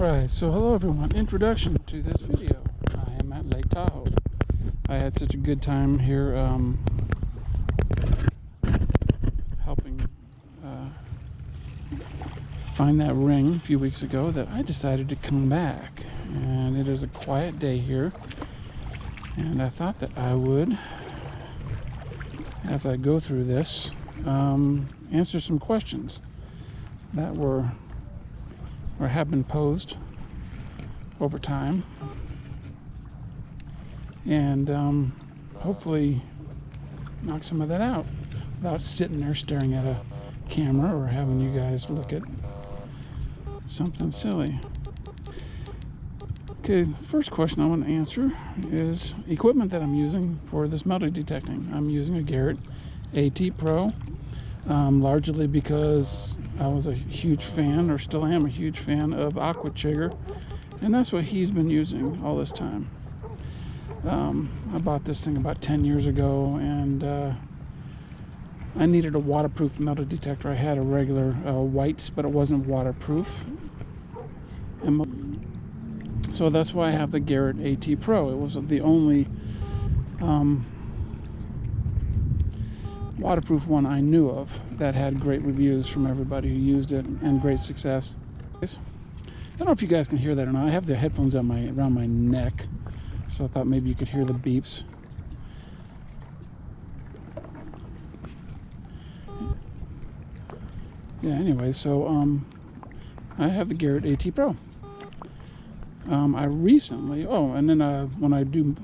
Alright, so hello everyone. Introduction to this video. I am at Lake Tahoe. I had such a good time here helping find that ring a few weeks ago that I decided to come back. And it is a quiet day here. And I thought that I would, as I go through this, answer some questions that were or have been posed over time, and hopefully knock some of that out without sitting there staring at a camera or having you guys look at something silly. Okay, the first question I want to answer is equipment that I'm using for this metal detecting. I'm using a Garrett AT Pro, largely because I was a huge fan, or still am a huge fan, of Aqua Chigger, and that's what he's been using all this time. I bought this thing about 10 years ago, and I needed a waterproof metal detector. I had a regular whites, but it wasn't waterproof. So that's why I have the Garrett AT Pro. It was the only waterproof one I knew of that had great reviews from everybody who used it and great success. I don't know if you guys can hear that or not. I have the headphones on around my neck, so I thought maybe you could hear the beeps. Yeah, anyway, so I have the Garrett AT Pro. I recently, and then when I do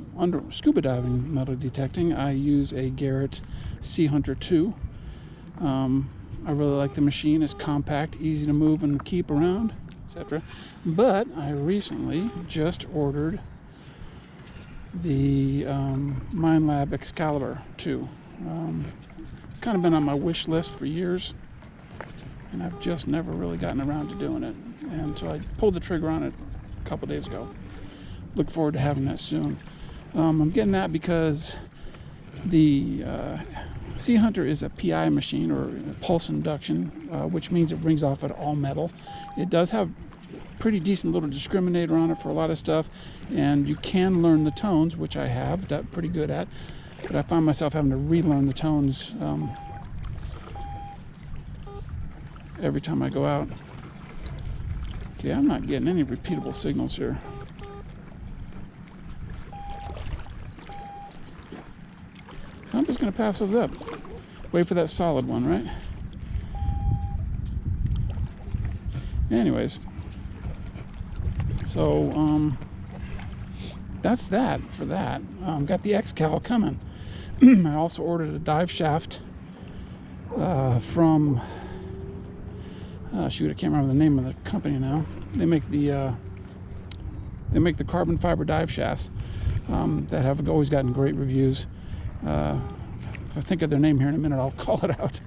scuba diving metal detecting, I use a Garrett Sea Hunter 2. I really like the machine. It's compact, easy to move and keep around, etc. But I recently just ordered the MindLab Excalibur 2. It's kind of been on my wish list for years, and I've just never really gotten around to doing it. And so I pulled the trigger on it a couple days ago. Look forward to having that soon. I'm getting that because the Sea Hunter is a PI machine, or pulse induction, which means it rings off at all metal. It does have pretty decent little discriminator on it for a lot of stuff, and you can learn the tones, which I have done pretty good at, but I find myself having to relearn the tones every time I go out. Okay, I'm not getting any repeatable signals here. So I'm just going to pass those up. Wait for that solid one, right? Anyways, so that's that for that. Got the Excal coming. I also ordered a dive shaft from shoot, I can't remember the name of the company now. They make the carbon fiber dive shafts that have always gotten great reviews. If I think of their name here in a minute, I'll call it out.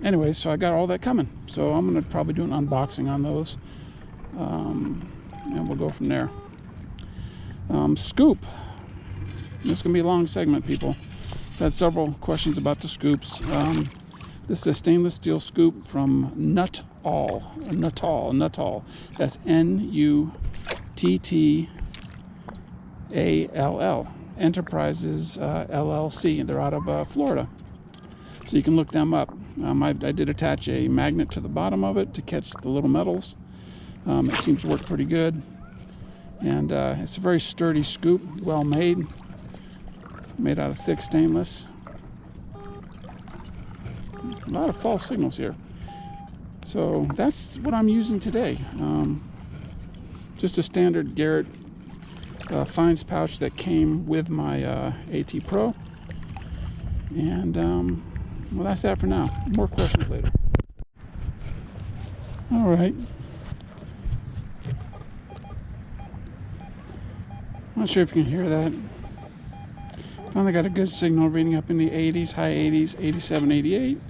Anyways, so I got all that coming. So I'm going to probably do an unboxing on those, and we'll go from there. Scoop. This is going to be a long segment, people. I've had several questions about the scoops. This is a stainless steel scoop from Nuttall. That's Nuttall. Enterprises LLC. They're out of Florida. So you can look them up. I did attach a magnet to the bottom of it to catch the little metals. It seems to work pretty good. And it's a very sturdy scoop, well made. Made out of thick stainless. A lot of false signals here. So that's what I'm using today. Just a standard Garrett fines pouch that came with my AT Pro. And well, that's that for now. More questions later. All right. Not sure if you can hear that. Finally got a good signal reading up in the 80s, high 80s, 87, 88.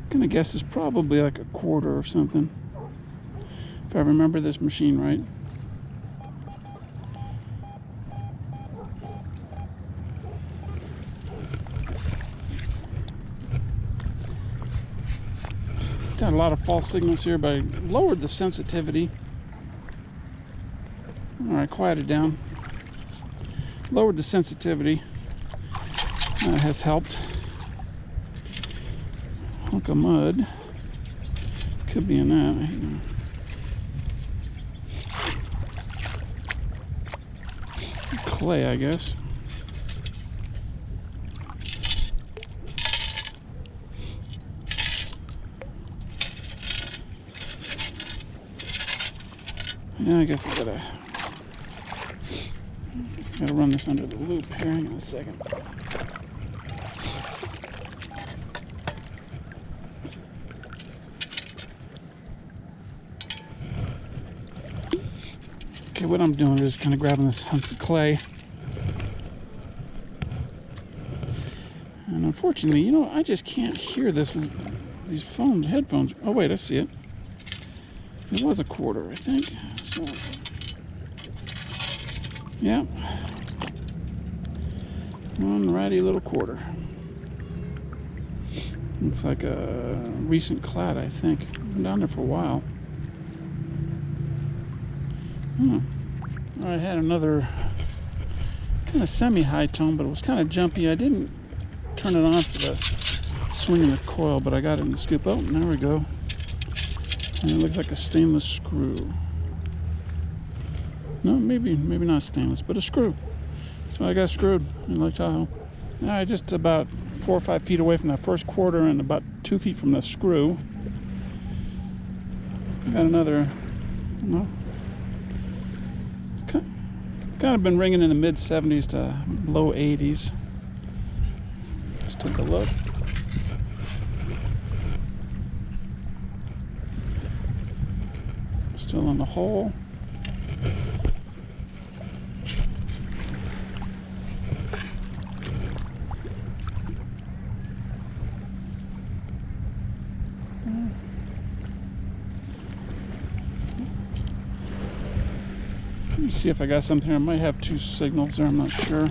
Gonna guess it's probably like a quarter or something, if I remember this machine right. Got a lot of false signals here, but I lowered the sensitivity. All right, quieted down. Lowered the sensitivity. That has helped. Hunk of mud. Could be in that. Clay, I guess. Yeah, I guess I gotta run this under the loop here. Hang on a second. Okay, what I'm doing is kind of grabbing this hunks of clay. And unfortunately, you know, I just can't hear these headphones. Oh wait, I see it. It was a quarter, I think. So, yeah. One ratty little quarter. Looks like a recent clad, I think. Been down there for a while. I had another kind of semi-high tone, but it was kind of jumpy. I didn't turn it on for the swinging the coil, but I got it in the scoop. Oh, there we go. And it looks like a stainless screw. No, maybe not stainless, but a screw. So I got screwed in Lake Tahoe. All right, just about 4 or 5 feet away from that first quarter and about 2 feet from the screw. Got another, well, kind of been ringing in the mid 70s to low 80s. Let's take a look. Still in the hole. Let me see if I got something here. I might have 2 signals there, I'm not sure.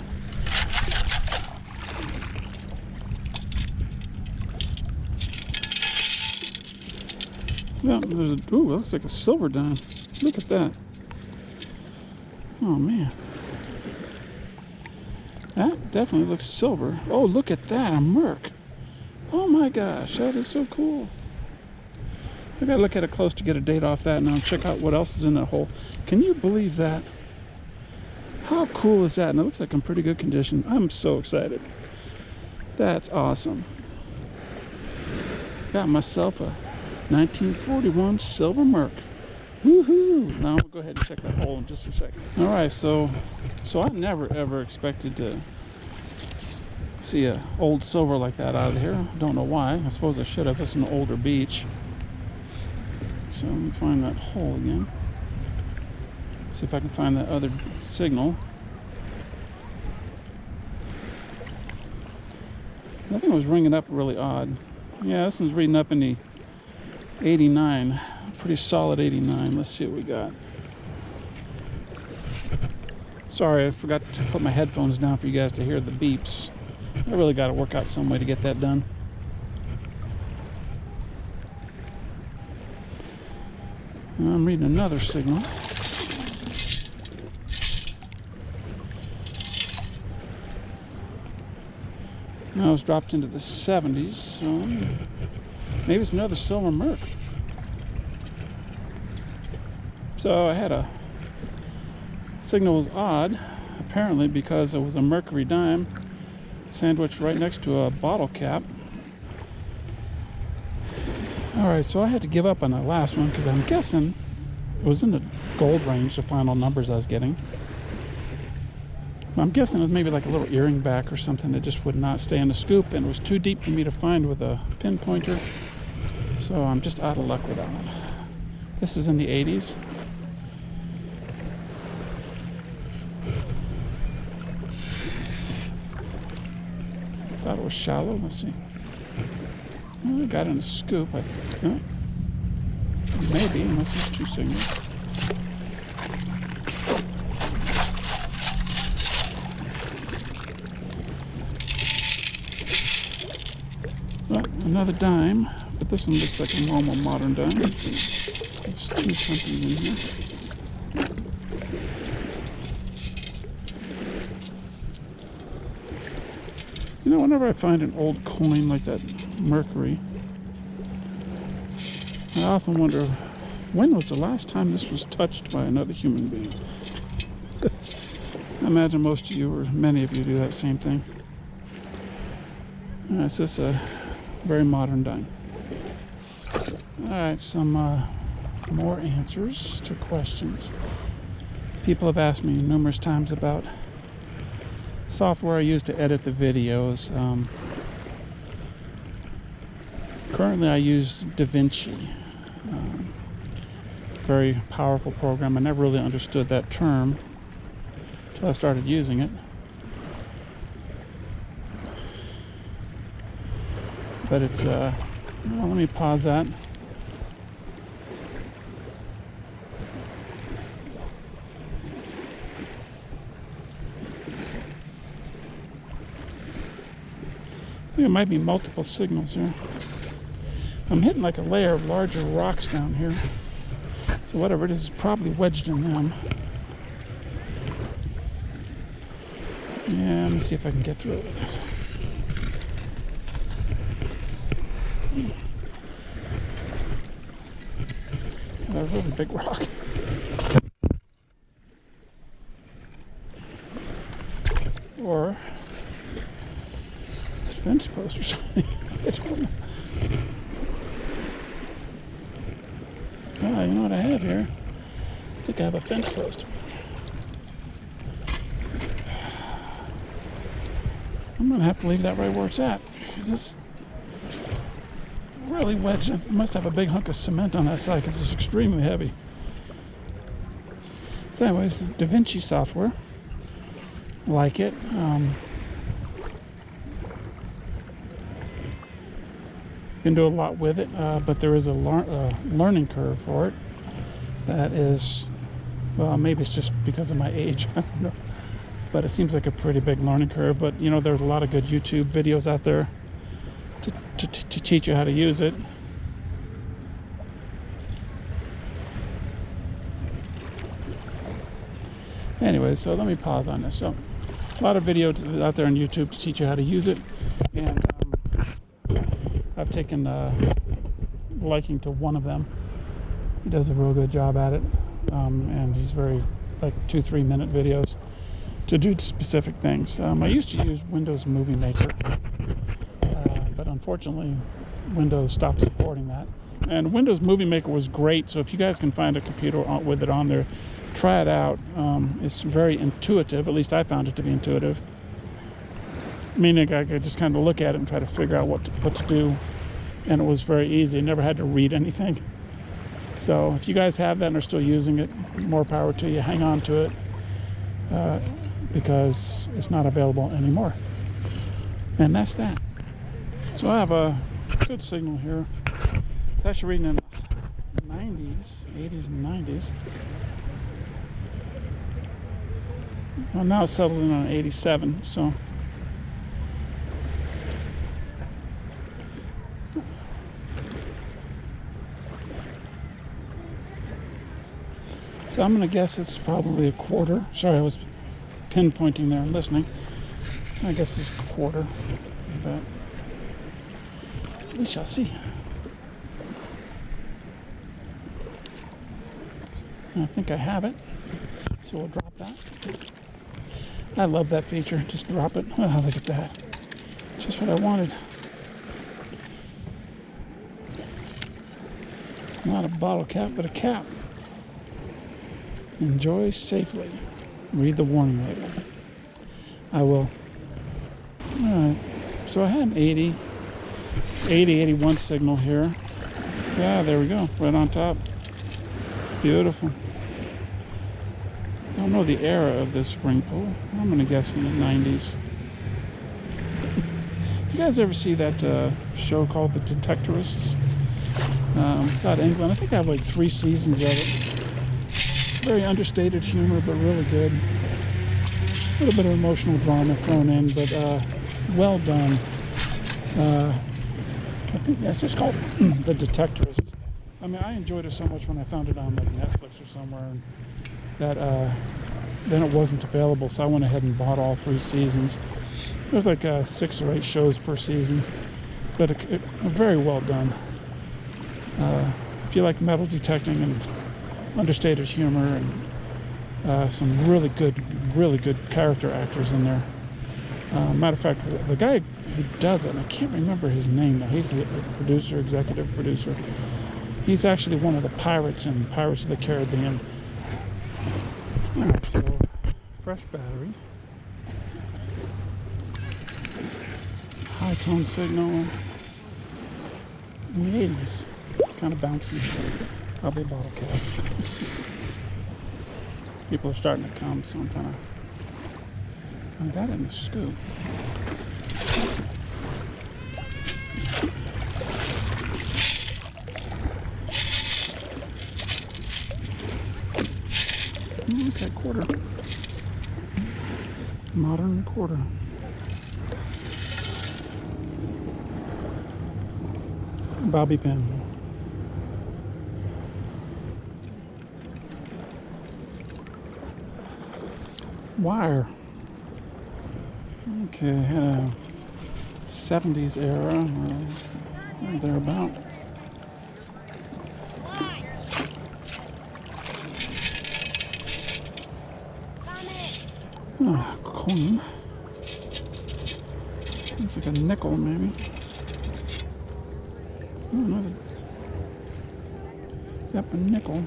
Yeah, there's a, ooh, looks like a silver dime. Look at that. Oh man. That definitely looks silver. Oh, look at that, a merc. Oh my gosh, that is so cool. I gotta look at it close to get a date off that and I'll check out what else is in that hole. Can you believe that? How cool is that? And it looks like in pretty good condition. I'm so excited. That's awesome. Got myself a 1941 silver merc. Woohoo! Now we'll go ahead and check that hole in just a second. All right, so I never ever expected to see an old silver like that out of here. Don't know why. I suppose I should have. It's an older beach. So let me find that hole again. See if I can find that other signal. I think it was ringing up really odd. Yeah, this one's reading up in the 89. Pretty solid 89. Let's see what we got. Sorry, I forgot to put my headphones down for you guys to hear the beeps. I really got to work out some way to get that done. I'm reading another signal. Now it's dropped into the 70s, so maybe it's another silver merc. So I had a signal was odd, apparently because it was a mercury dime sandwiched right next to a bottle cap. Alright, so I had to give up on that last one because I'm guessing it was in the gold range, the final numbers I was getting. I'm guessing it was maybe like a little earring back or something that just would not stay in the scoop, and it was too deep for me to find with a pinpointer. So I'm just out of luck with that one. This is in the 80s. Thought it was shallow. Let's see. Well, I got in a scoop. I think. Maybe, unless there's 2 signals. Well, another dime, But this one looks like a normal modern dime. There's 2 20s in here. You know, whenever I find an old coin like that Mercury, I often wonder, when was the last time this was touched by another human being? I imagine most of you, or many of you, do that same thing. It's just a very modern dime. Alright, some more answers to questions. People have asked me numerous times about software I use to edit the videos. Currently I use DaVinci. Very powerful program. I never really understood that term until I started using it. But it's, well, let me pause that. I think it might be multiple signals here. I'm hitting like a layer of larger rocks down here. So whatever it is probably wedged in them. Yeah, let me see if I can get through it with this. A really big rock. Or it's a fence post or something. I don't know. Oh, you know what I have here? I think I have a fence post. I'm gonna have to leave that right where it's at, because it's really wedged. It must have a big hunk of cement on that side because it's extremely heavy. So anyways, DaVinci software, like it. You can do a lot with it, but there is a learning curve for it that is, well, maybe it's just because of my age, I don't know. But it seems like a pretty big learning curve. But you know, there's a lot of good YouTube videos out there to teach you how to use it. Anyway, so let me pause on this. So a lot of videos out there on YouTube to teach you how to use it, and I've taken a liking to one of them. He does a real good job at it, and he's very, like, 2-3 minute videos to do specific things. I used to use Windows Movie Maker, but unfortunately Windows stopped supporting that. And Windows Movie Maker was great, so if you guys can find a computer with it on there, try it out. It's very intuitive. At least I found it to be intuitive. Meaning I could just kind of look at it and try to figure out what to do, and it was very easy. I never had to read anything. So if you guys have that and are still using it, more power to you. Hang on to it, because it's not available anymore. And that's that. So I have a good signal here. It's actually reading in the 90s, 80s and 90s. Well, now it's settled in on 87, so. So I'm going to guess it's probably a quarter. Sorry, I was pinpointing there and listening. I guess it's a quarter, but we shall see. I think I have it, so we'll drop that. I love that feature. Just drop it. Oh, look at that. Just what I wanted. Not a bottle cap, but a cap. Enjoy safely. Read the warning label. I will. Alright, so I had an 81 signal here. Yeah, there we go, right on top. Beautiful. Don't know the era of this ring pull. I'm going to guess in the 90s. Did you guys ever see that show called The Detectorists? It's out of England. I think I have like 3 seasons of it. Very understated humor, but really good. A little bit of emotional drama thrown in, but well done. I think it's just called The Detectorist. I mean, I enjoyed it so much when I found it on like Netflix or somewhere, and that then it wasn't available, so I went ahead and bought all 3 seasons. There's like 6 or 8 shows per season, but very well done. If you like metal detecting and understated humor and some really good character actors in there. Matter of fact, the guy who does it, I can't remember his name now. He's a producer, executive producer. He's actually one of the pirates in Pirates of the Caribbean. All right, so fresh battery, high tone signal, in the 80s, kind of bouncy, probably a bottle cap. People are starting to come, so I'm kind of. I got it in the scoop. Okay, quarter. Modern quarter. Bobby pin. Wire. Okay, had a 70s era, or thereabout. Oh, coin. Looks like a nickel, maybe. Oh, another. Yep, a nickel.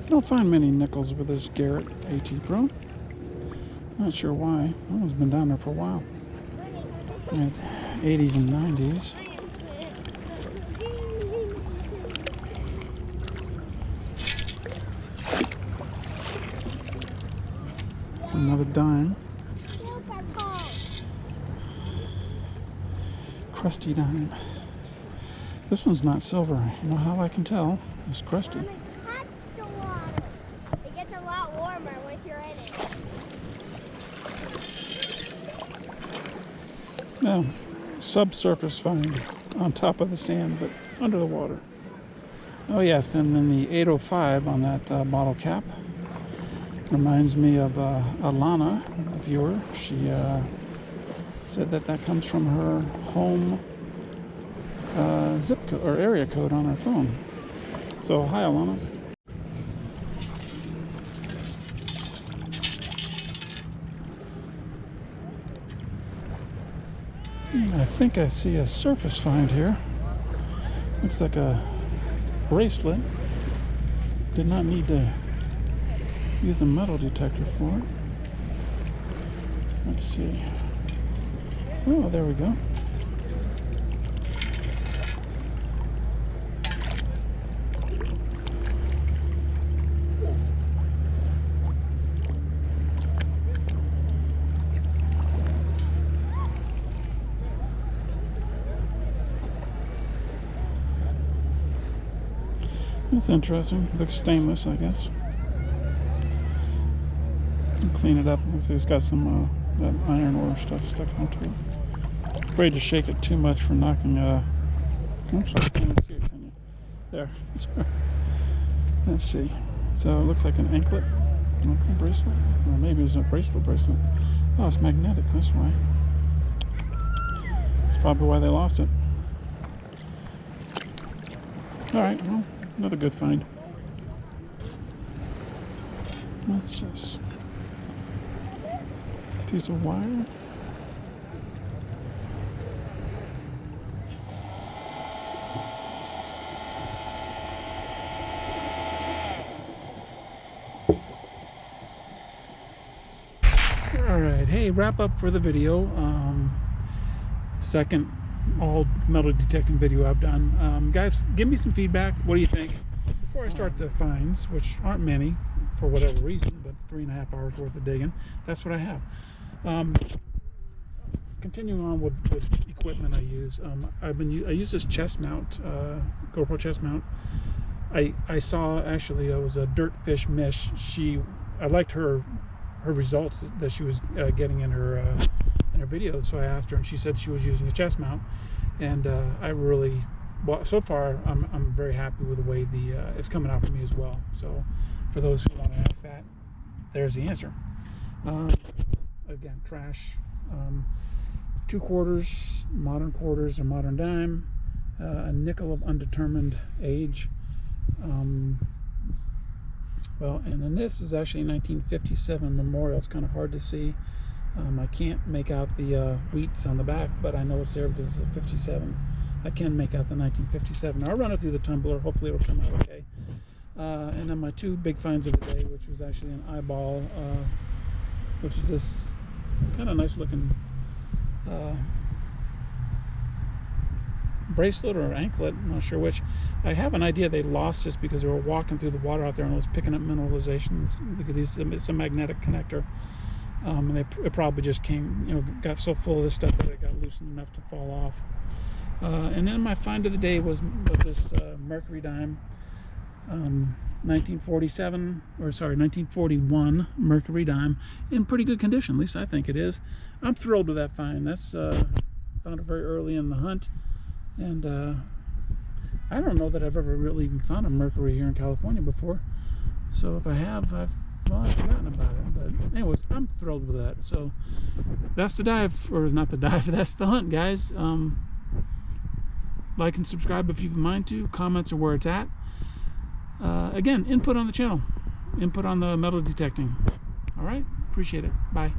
You don't find many nickels with this Garrett AT Pro. Not sure why. Oh, it's been down there for a while. At 80s and 90s. Another dime. Crusty dime. This one's not silver. You know how I can tell? It's crusty. It gets a lot warmer once you're in it. Now, subsurface find on top of the sand, but under the water. Oh yes, and then the 805 on that bottle cap reminds me of Alana, a viewer. She said that comes from her home zip code or area code on her phone. So hi, Alana. I think I see a surface find here. Looks like a bracelet. Did not need to use a metal detector for it. Let's see. Oh, there we go. That's interesting. Looks stainless, I guess. Clean it up. Looks like it's got some that iron ore stuff stuck onto it. Afraid to shake it too much for knocking. Oops, I can't even see it, can you? There. Let's see. So it looks like an anklet bracelet, or maybe it's a bracelet. Oh, it's magnetic. That's why. That's probably why they lost it. All right. Well, another good find. What's this? Piece of wire. Alright, hey, wrap up for the video. Second all metal detecting video I've done. Guys, give me some feedback. What do you think? Before I start the finds, which aren't many for whatever reason, but 3.5 hours worth of digging, that's what I have. Continuing on with equipment I use, I use this chest mount, GoPro chest mount. I saw actually it was a Dirtfish Mish. I liked her results that she was getting in her her video, so I asked her, and she said she was using a chest mount, and I really, well, so far I'm very happy with the way it's coming out for me as well. So for those who want to ask that, there's the answer. Again, trash, 2 quarters, modern quarters, a modern dime, a nickel of undetermined age. Well, and then this is actually a 1957 memorial. It's kind of hard to see. I can't make out the wheats on the back, but I know it's there because it's a 57. I can make out the 1957. I'll run it through the tumbler. Hopefully it'll come out okay. And then my 2 big finds of the day, which was actually an eyeball, which is this kind of nice looking bracelet or anklet, I'm not sure which. I have an idea they lost this because they were walking through the water out there and it was picking up mineralizations, because it's a magnetic connector. And it probably just got so full of this stuff that it got loosened enough to fall off. And then my find of the day was this mercury dime, 1941 mercury dime, in pretty good condition. At least I think it is. I'm thrilled with that find. That's found it very early in the hunt, and I don't know that I've ever really even found a mercury here in California before. So if I have, I've forgotten about it. But anyways, I'm thrilled with that. So that's the dive, or not the dive, that's the hunt, guys. Like and subscribe if you've a mind to. Comments are where it's at. Again, input on the channel. Input on the metal detecting. All right? Appreciate it. Bye.